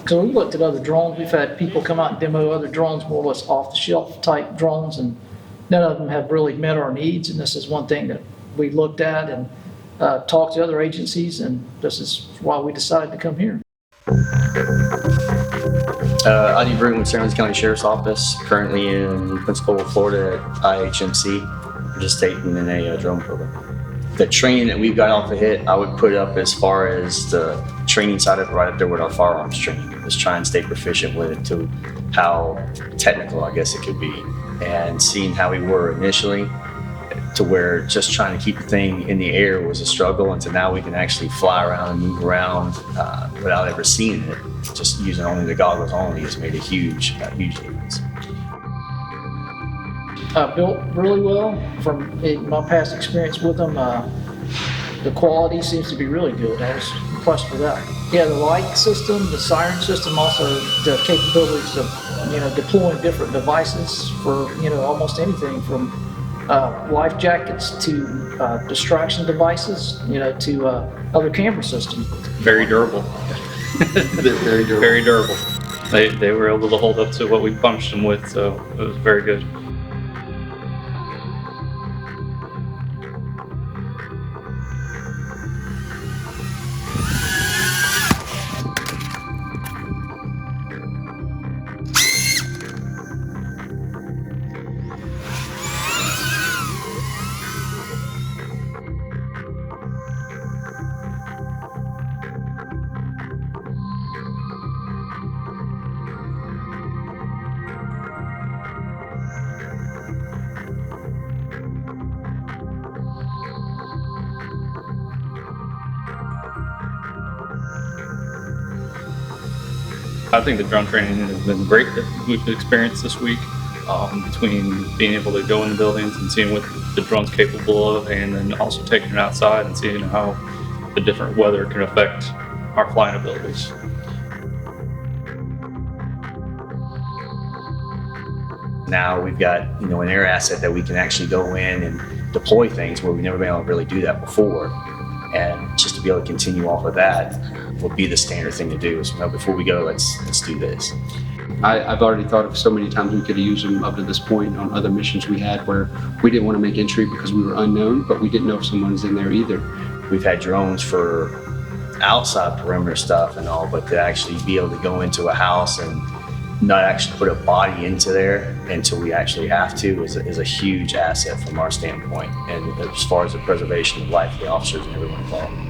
So we looked at other drones. We've had people come out and demo other drones, more or less off-the-shelf type drones, and none of them have really met our needs. And this is one thing that we looked at and talked to other agencies, and this is why we decided to come here. I do work with San Luis County Sheriff's Office, currently in Pensacola, Florida at IHMC, participating in a drone program. The training that we've got off the hit, I would put up as far as the training side of it right up there with our firearms training. Just try and stay proficient with it to how technical, I guess it could be. And seeing how we were initially to where just trying to keep the thing in the air was a struggle, and to now we can actually fly around and move around without ever seeing it. Just using only the goggles only has made a huge difference. Built really well. From my past experience with them, the quality seems to be really good. I was impressed with that. Yeah, the light system, the siren system, also the capabilities of deploying different devices for almost anything from life jackets to distraction devices, to other camera systems. Very durable. They're very durable. Very durable. They were able to hold up to what we punched them with, so it was very good. I think the drone training has been great that we've experienced this week, between being able to go into buildings and seeing what the drone's capable of, and then also taking it outside and seeing how the different weather can affect our flying abilities. Now we've got an air asset that we can actually go in and deploy things where we've never been able to really do that before. And just to be able to continue off of that would be the standard thing to do. Is before we go, let's do this. I've already thought of so many times we could have used them up to this point on other missions we had where we didn't want to make entry because we were unknown, but we didn't know if someone was in there either. We've had drones for outside perimeter stuff and all, but to actually be able to go into a house and not actually put a body into there until we actually have to is a huge asset from our standpoint, and as far as the preservation of life of the officers and everyone involved.